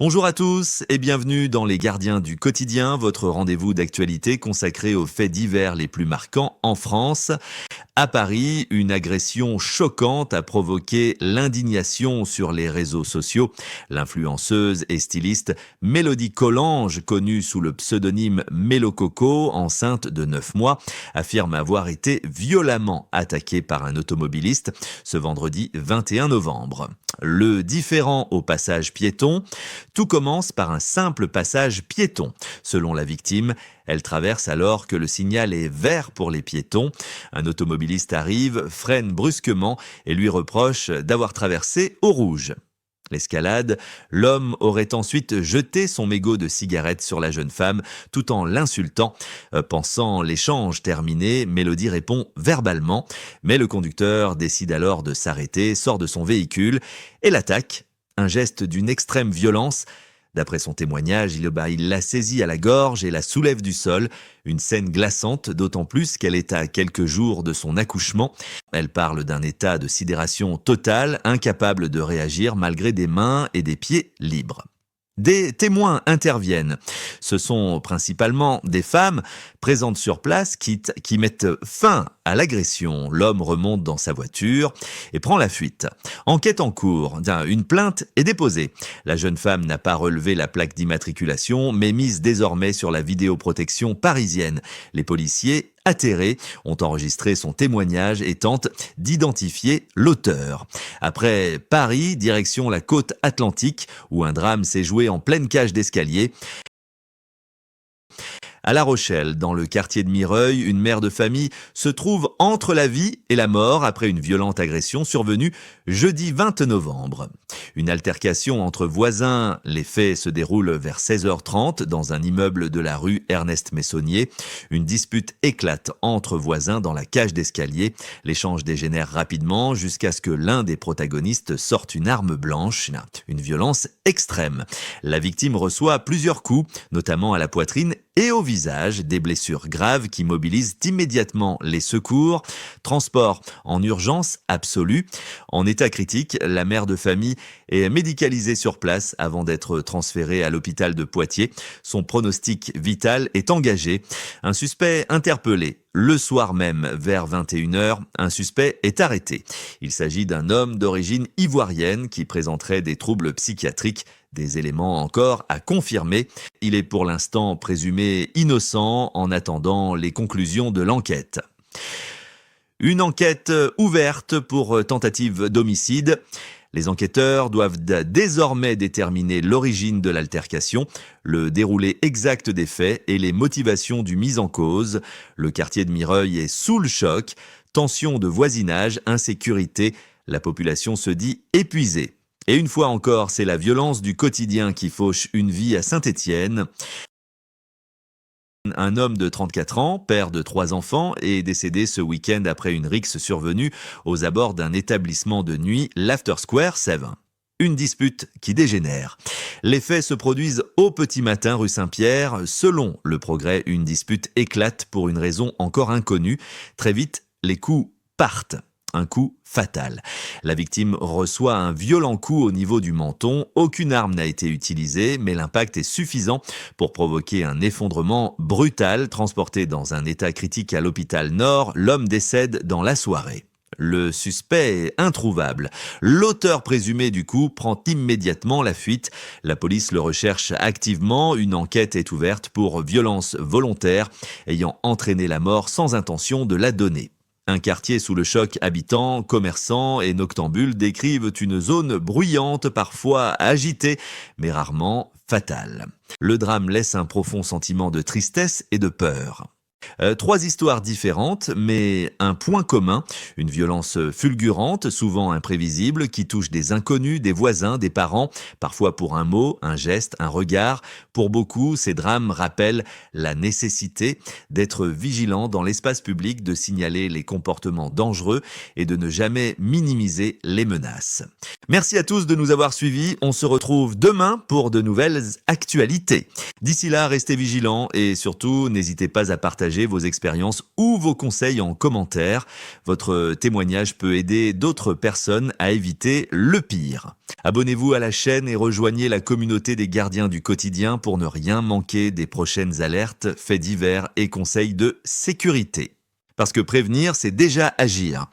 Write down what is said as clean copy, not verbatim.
Bonjour à tous et bienvenue dans Les Gardiens du quotidien, votre rendez-vous d'actualité consacré aux faits divers les plus marquants en France. À Paris, une agression choquante a provoqué l'indignation sur les réseaux sociaux. L'influenceuse et styliste Mélodie Collange, connue sous le pseudonyme Mélo Coco, enceinte de 9 mois, affirme avoir été violemment attaquée par un automobiliste ce vendredi 21 novembre. Le différend au passage piéton, tout commence par un simple passage piéton. Selon la victime, elle traverse alors que le signal est vert pour les piétons. Un automobiliste arrive, freine brusquement et lui reproche d'avoir traversé au rouge. L'escalade, l'homme aurait ensuite jeté son mégot de cigarette sur la jeune femme tout en l'insultant. Pensant l'échange terminé, Mélodie répond verbalement, mais le conducteur décide alors de s'arrêter, sort de son véhicule et l'attaque. Un geste d'une extrême violence. D'après son témoignage, il la saisit à la gorge et la soulève du sol. Une scène glaçante, d'autant plus qu'elle est à quelques jours de son accouchement. Elle parle d'un état de sidération totale, incapable de réagir malgré des mains et des pieds libres. Des témoins interviennent. Ce sont principalement des femmes présentes sur place qui mettent fin à l'agression. L'homme remonte dans sa voiture et prend la fuite. Enquête en cours. Une plainte est déposée. La jeune femme n'a pas relevé la plaque d'immatriculation, mais mise désormais sur la vidéoprotection parisienne. Les policiers, atterrés, ont enregistré son témoignage et tentent d'identifier l'auteur. Après Paris, direction la côte atlantique, où un drame s'est joué en pleine cage d'escalier. À La Rochelle, dans le quartier de Mireuil, une mère de famille se trouve entre la vie et la mort après une violente agression survenue jeudi 20 novembre. Une altercation entre voisins, les faits se déroulent vers 16h30 dans un immeuble de la rue Ernest Messonnier. Une dispute éclate entre voisins dans la cage d'escalier. L'échange dégénère rapidement jusqu'à ce que l'un des protagonistes sorte une arme blanche, une violence extrême. La victime reçoit plusieurs coups, notamment à la poitrine et au visage, des blessures graves qui mobilisent immédiatement les secours. Transport en urgence absolue. En état critique, la mère de famille est médicalisée sur place avant d'être transférée à l'hôpital de Poitiers. Son pronostic vital est engagé. Un suspect interpellé. Le soir même, vers 21h, un suspect est arrêté. Il s'agit d'un homme d'origine ivoirienne qui présenterait des troubles psychiatriques. Des éléments encore à confirmer. Il est pour l'instant présumé innocent en attendant les conclusions de l'enquête. Une enquête ouverte pour tentative d'homicide. Les enquêteurs doivent désormais déterminer l'origine de l'altercation, le déroulé exact des faits et les motivations du mis en cause. Le quartier de Mireuil est sous le choc. Tension de voisinage, insécurité. La population se dit épuisée. Et une fois encore, c'est la violence du quotidien qui fauche une vie à Saint-Étienne. Un homme de 34 ans, père de 3 enfants, est décédé ce week-end après une rixe survenue aux abords d'un établissement de nuit, l'After Square 7. Une dispute qui dégénère. Les faits se produisent au petit matin rue Saint-Pierre. Selon Le Progrès, une dispute éclate pour une raison encore inconnue. Très vite, les coups partent. Un coup fatal. La victime reçoit un violent coup au niveau du menton. Aucune arme n'a été utilisée, mais l'impact est suffisant pour provoquer un effondrement brutal. Transporté dans un état critique à l'hôpital Nord, l'homme décède dans la soirée. Le suspect est introuvable. L'auteur présumé du coup prend immédiatement la fuite. La police le recherche activement. Une enquête est ouverte pour violence volontaire ayant entraîné la mort sans intention de la donner. Un quartier sous le choc, habitants, commerçants et noctambules décrivent une zone bruyante, parfois agitée, mais rarement fatale. Le drame laisse un profond sentiment de tristesse et de peur. 3 histoires différentes, mais un point commun, une violence fulgurante, souvent imprévisible, qui touche des inconnus, des voisins, des parents, parfois pour un mot, un geste, un regard. Pour beaucoup, ces drames rappellent la nécessité d'être vigilant dans l'espace public, de signaler les comportements dangereux et de ne jamais minimiser les menaces. Merci à tous de nous avoir suivis. On se retrouve demain pour de nouvelles actualités. D'ici là, restez vigilants et surtout, n'hésitez pas à partager partager vos expériences ou vos conseils en commentaire. Votre témoignage peut aider d'autres personnes à éviter le pire. Abonnez-vous à la chaîne et rejoignez la communauté des gardiens du quotidien pour ne rien manquer des prochaines alertes, faits divers et conseils de sécurité. Parce que prévenir, c'est déjà agir.